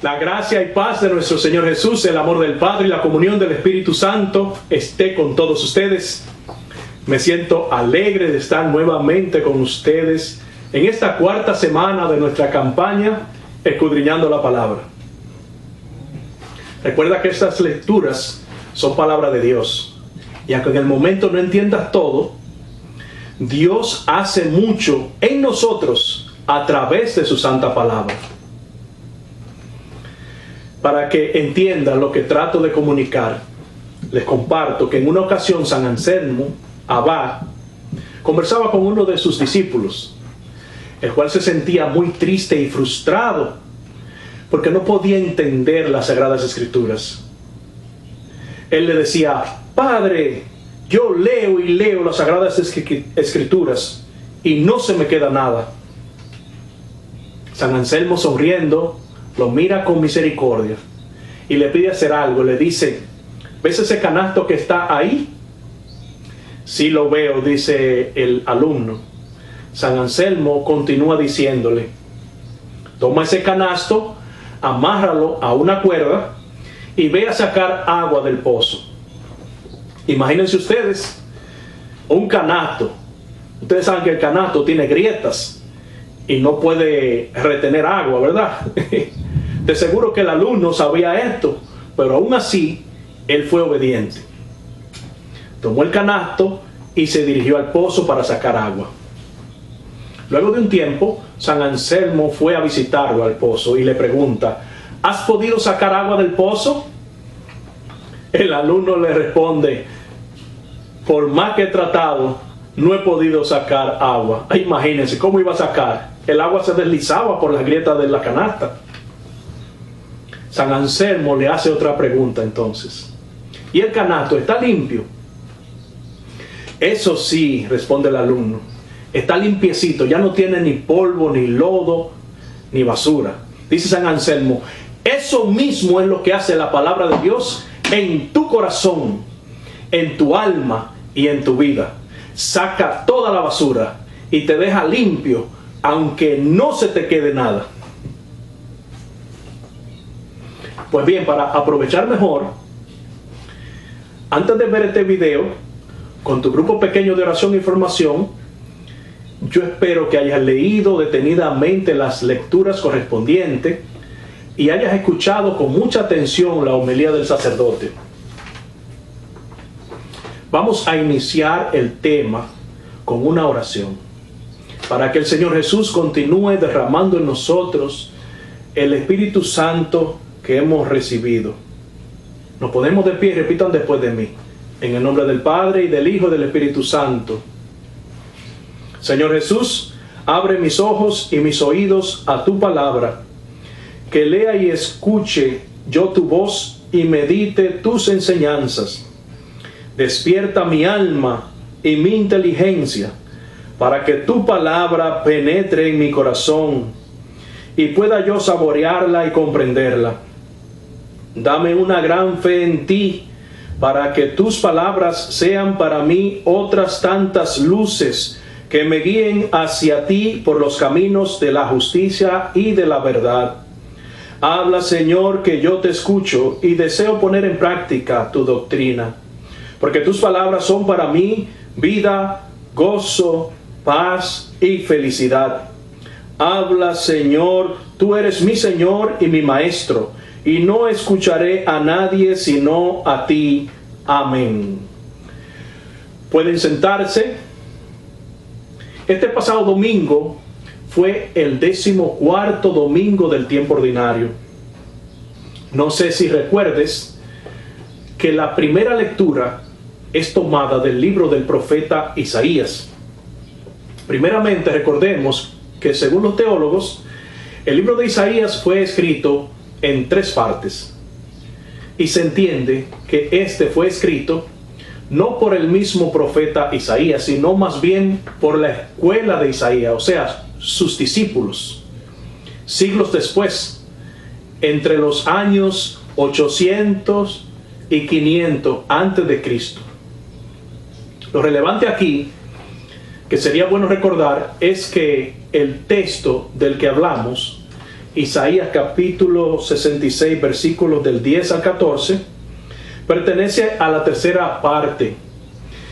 La gracia y paz de nuestro Señor Jesús, el amor del Padre y la comunión del Espíritu Santo esté con todos ustedes. Me siento alegre de estar nuevamente con ustedes en esta cuarta semana de nuestra campaña Escudriñando la Palabra. Recuerda que estas lecturas son palabra de Dios. Y aunque en el momento no entiendas todo, Dios hace mucho en nosotros a través de su santa palabra. Para que entiendan lo que trato de comunicar, les comparto que en una ocasión San Anselmo Abad conversaba con uno de sus discípulos, el cual se sentía muy triste y frustrado porque no podía entender las Sagradas Escrituras. Él le decía: Padre, yo leo y leo las Sagradas Escrituras y no se me queda nada. San Anselmo, sonriendo, lo mira con misericordia y le pide hacer algo. Le dice: ¿ves ese canasto que está ahí? Sí, lo veo, dice el alumno. San Anselmo continúa diciéndole: toma ese canasto, amárralo a una cuerda y ve a sacar agua del pozo. Imagínense ustedes un canasto. Ustedes saben que el canasto tiene grietas y no puede retener agua, ¿verdad? De seguro que el alumno sabía esto, pero aún así él fue obediente. Tomó el canasto y se dirigió al pozo para sacar agua. Luego de un tiempo, San Anselmo fue a visitarlo al pozo y le pregunta: ¿has podido sacar agua del pozo? El alumno le responde: por más que he tratado, no he podido sacar agua. Imagínense, ¿cómo iba a sacar? El agua se deslizaba por las grietas de la canasta. San Anselmo le hace otra pregunta entonces: ¿y el canasto está limpio? Eso sí, responde el alumno, está limpiecito, ya no tiene ni polvo, ni lodo, ni basura. Dice San Anselmo: eso mismo es lo que hace la palabra de Dios en tu corazón, en tu alma y en tu vida. Saca toda la basura y te deja limpio, aunque no se te quede nada. Pues bien, para aprovechar mejor, antes de ver este video, con tu grupo pequeño de oración e información, yo espero que hayas leído detenidamente las lecturas correspondientes y hayas escuchado con mucha atención la homilía del sacerdote. Vamos a iniciar el tema con una oración, para que el Señor Jesús continúe derramando en nosotros el Espíritu Santo que hemos recibido. Nos ponemos de pie y repitan después de mí. En el nombre del Padre, y del Hijo, y del Espíritu Santo. Señor Jesús, abre mis ojos y mis oídos a tu palabra, que lea y escuche yo tu voz y medite tus enseñanzas. Despierta mi alma y mi inteligencia, para que tu palabra penetre en mi corazón y pueda yo saborearla y comprenderla. Dame una gran fe en ti, para que tus palabras sean para mí otras tantas luces que me guíen hacia ti por los caminos de la justicia y de la verdad. Habla, Señor, que yo te escucho y deseo poner en práctica tu doctrina, porque tus palabras son para mí vida, gozo, paz y felicidad. Habla, Señor, tú eres mi Señor y mi Maestro, y no escucharé a nadie sino a ti. Amén. Pueden sentarse. Este pasado domingo fue el 14º domingo del tiempo ordinario. No sé si recuerdes que la primera lectura es tomada del libro del profeta Isaías. Primeramente, recordemos que según los teólogos, el libro de Isaías fue escrito en 3 partes. Y se entiende que este fue escrito no por el mismo profeta Isaías, sino más bien por la escuela de Isaías, o sea, sus discípulos, siglos después, entre los años 800 y 500 antes de Cristo. Lo relevante aquí, que sería bueno recordar, es que el texto del que hablamos Isaías capítulo 66, versículos del 10 al 14, pertenece a la tercera parte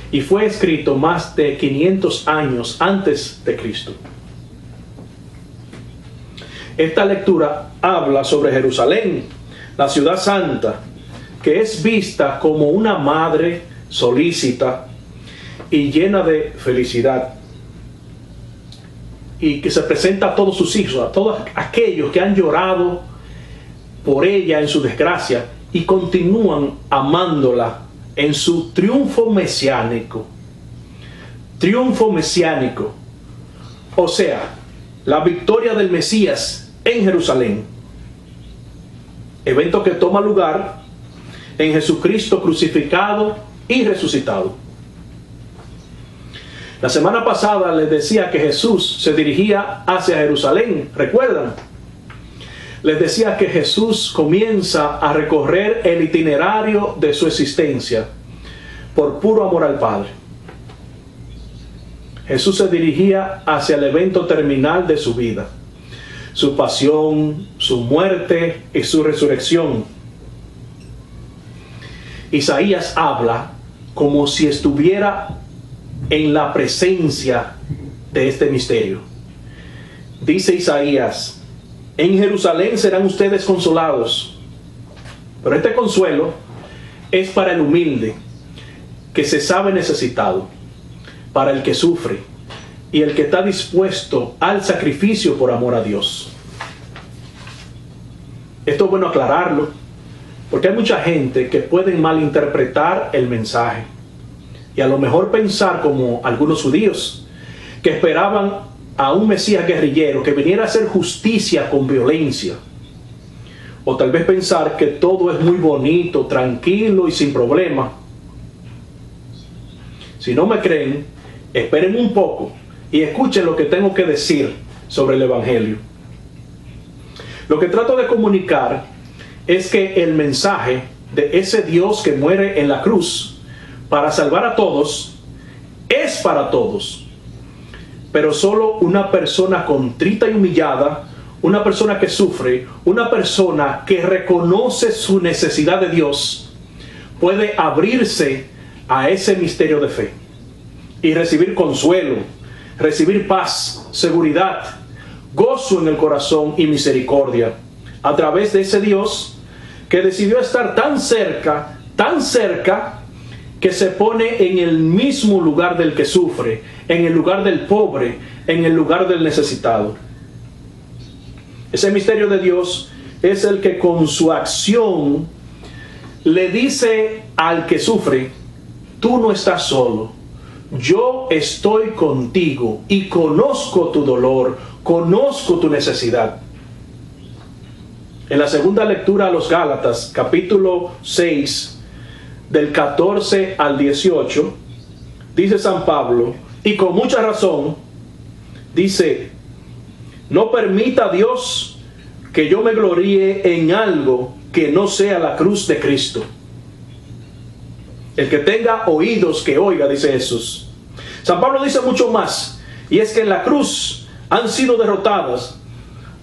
y fue escrito más de 500 años antes de Cristo. Esta lectura habla sobre Jerusalén, la ciudad santa, que es vista como una madre solícita y llena de felicidad, y que se presenta a todos sus hijos, a todos aquellos que han llorado por ella en su desgracia y continúan amándola en su triunfo mesiánico. Triunfo mesiánico, o sea, la victoria del Mesías en Jerusalén. Evento que toma lugar en Jesucristo crucificado y resucitado. La semana pasada les decía que Jesús se dirigía hacia Jerusalén, ¿recuerdan? Les decía que Jesús comienza a recorrer el itinerario de su existencia por puro amor al Padre. Jesús se dirigía hacia el evento terminal de su vida, su pasión, su muerte y su resurrección. Isaías habla como si estuviera en la presencia de este misterio. Dice Isaías: en Jerusalén serán ustedes consolados. Pero este consuelo es para el humilde, que se sabe necesitado, para el que sufre y el que está dispuesto al sacrificio por amor a Dios. Esto es bueno aclararlo, porque hay mucha gente que puede malinterpretar el mensaje y a lo mejor pensar como algunos judíos que esperaban a un Mesías guerrillero que viniera a hacer justicia con violencia, o tal vez pensar que todo es muy bonito, tranquilo y sin problema. Si no me creen, esperen un poco y escuchen lo que tengo que decir sobre el Evangelio. Lo que trato de comunicar es que el mensaje de ese Dios que muere en la cruz para salvar a todos es para todos, pero solo una persona contrita y humillada, una persona que sufre, una persona que reconoce su necesidad de Dios, puede abrirse a ese misterio de fe y recibir consuelo, recibir paz, seguridad, gozo en el corazón y misericordia a través de ese Dios que decidió estar tan cerca, que se pone en el mismo lugar del que sufre, en el lugar del pobre, en el lugar del necesitado. Ese misterio de Dios es el que con su acción le dice al que sufre: tú no estás solo, yo estoy contigo y conozco tu dolor, conozco tu necesidad. En la segunda lectura a los Gálatas, capítulo 6, del 14 al 18, dice San Pablo, y con mucha razón, dice: no permita Dios que yo me gloríe en algo que no sea la cruz de Cristo. El que tenga oídos que oiga, dice Jesús. San Pablo dice mucho más, y es que en la cruz han sido derrotadas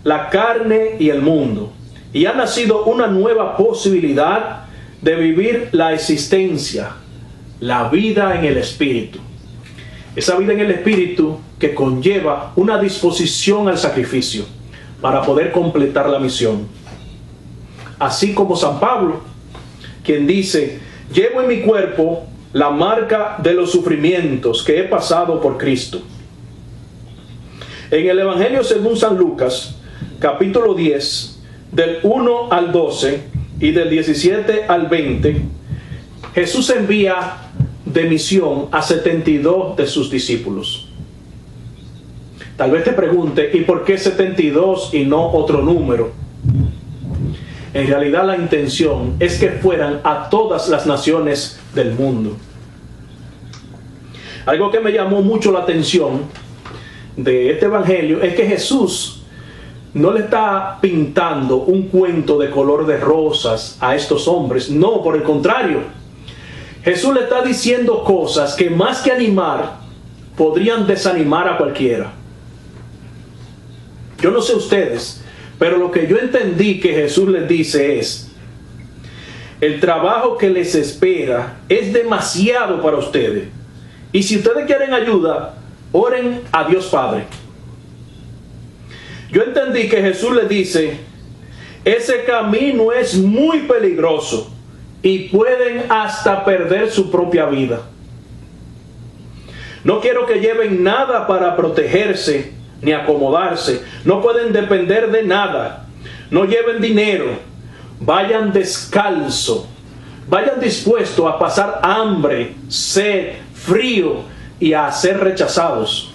la carne y el mundo, y ha nacido una nueva posibilidad de vivir la existencia, la vida en el Espíritu. Esa vida en el Espíritu que conlleva una disposición al sacrificio para poder completar la misión. Así como San Pablo, quien dice: llevo en mi cuerpo la marca de los sufrimientos que he pasado por Cristo. En el Evangelio según San Lucas, capítulo 10, del 1 al 12 y del 17 al 20, Jesús envía de misión a 72 de sus discípulos. Tal vez te pregunte: ¿y por qué 72 y no otro número? En realidad la intención es que fueran a todas las naciones del mundo. Algo que me llamó mucho la atención de este evangelio es que Jesús no le está pintando un cuento de color de rosas a estos hombres. No, por el contrario. Jesús le está diciendo cosas que más que animar, podrían desanimar a cualquiera. Yo no sé ustedes, Pero lo que yo entendí que Jesús les dice es: el trabajo que les espera es demasiado para ustedes. Y si ustedes quieren ayuda, oren a Dios Padre. Yo entendí que Jesús les dice: ese camino es muy peligroso y pueden hasta perder su propia vida. No quiero que lleven nada para protegerse ni acomodarse. No pueden depender de nada. No lleven dinero. Vayan descalzo. Vayan dispuestos a pasar hambre, sed, frío y a ser rechazados.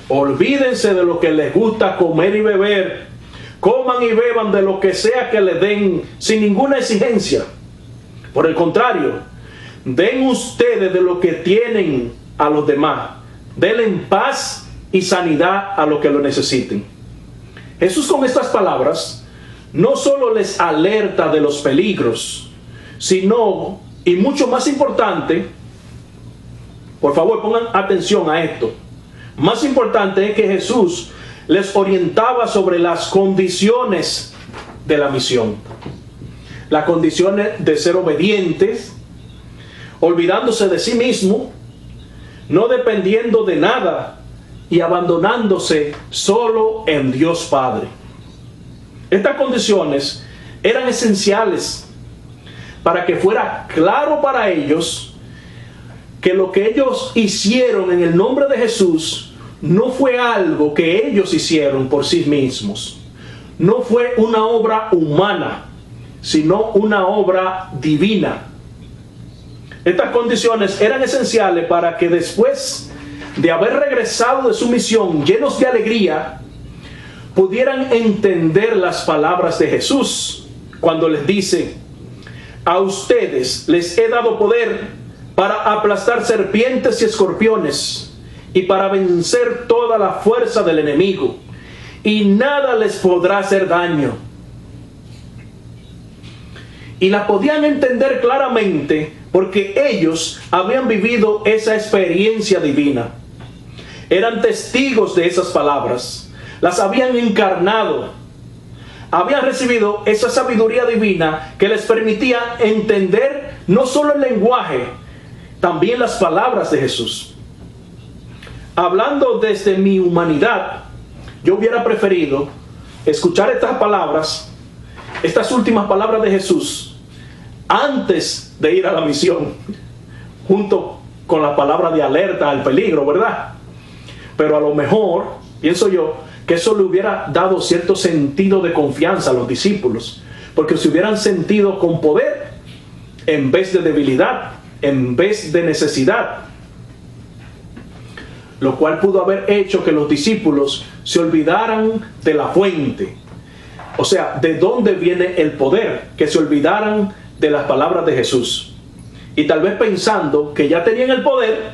Olvídense de lo que les gusta comer y beber. Coman y beban de lo que sea que les den sin ninguna exigencia. Por el contrario, den ustedes de lo que tienen a los demás. Denle paz y sanidad a los que lo necesiten. Jesús, con estas palabras, no solo les alerta de los peligros, sino, y mucho más importante, por favor pongan atención a esto, más importante es que Jesús les orientaba sobre las condiciones de la misión. Las condiciones de ser obedientes, olvidándose de sí mismo, no dependiendo de nada y abandonándose solo en Dios Padre. Estas condiciones eran esenciales para que fuera claro para ellos que lo que ellos hicieron en el nombre de Jesús no fue algo que ellos hicieron por sí mismos. No fue una obra humana, sino una obra divina. Estas condiciones eran esenciales para que después de haber regresado de su misión llenos de alegría, pudieran entender las palabras de Jesús cuando les dice: a ustedes les he dado poder para aplastar serpientes y escorpiones y para vencer toda la fuerza del enemigo, y nada les podrá hacer daño. Y la podían entender claramente porque ellos habían vivido esa experiencia divina. Eran testigos de esas palabras. Las habían encarnado. Habían recibido esa sabiduría divina que les permitía entender no solo el lenguaje, también las palabras de Jesús. Hablando desde mi humanidad, yo hubiera preferido escuchar estas palabras, estas últimas palabras de Jesús, antes de ir a la misión, junto con la palabra de alerta al peligro, ¿verdad? Pero a lo mejor, pienso yo, que eso le hubiera dado cierto sentido de confianza a los discípulos, porque se hubieran sentido con poder en vez de debilidad, en vez de necesidad, lo cual pudo haber hecho que los discípulos se olvidaran de la fuente, o sea, de dónde viene el poder, que se olvidaran de las palabras de Jesús, y tal vez pensando que ya tenían el poder,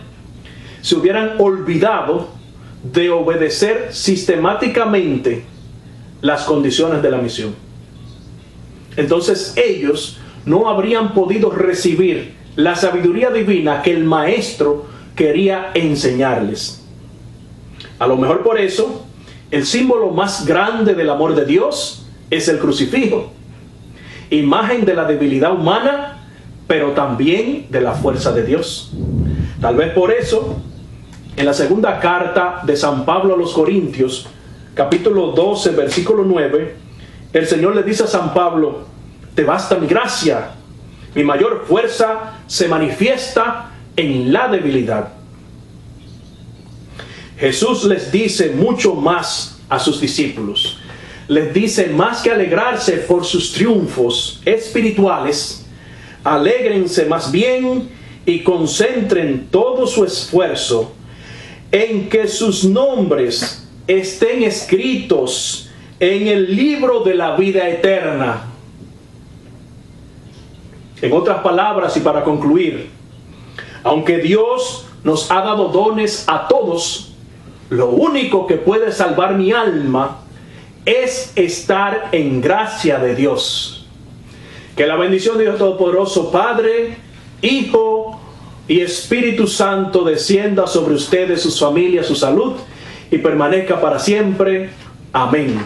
se hubieran olvidado de obedecer sistemáticamente las condiciones de la misión. Entonces ellos no habrían podido recibir la sabiduría divina que el maestro quería enseñarles. A lo mejor por eso el símbolo más grande del amor de Dios es el crucifijo, imagen de la debilidad humana, pero también de la fuerza de Dios. Tal vez por eso en la segunda carta de San Pablo a los Corintios, capítulo 12, versículo 9, el Señor le dice a San Pablo: te basta mi gracia, mi mayor fuerza se manifiesta en la debilidad. Jesús les dice mucho más a sus discípulos. Les dice: más que alegrarse por sus triunfos espirituales, alégrense más bien y concentren todo su esfuerzo en que sus nombres estén escritos en el libro de la vida eterna. En otras palabras, y para concluir, aunque Dios nos ha dado dones a todos, lo único que puede salvar mi alma es estar en gracia de Dios. Que la bendición de Dios Todopoderoso, Padre, Hijo y Espíritu Santo descienda sobre ustedes, sus familias, su salud, y permanezca para siempre. Amén.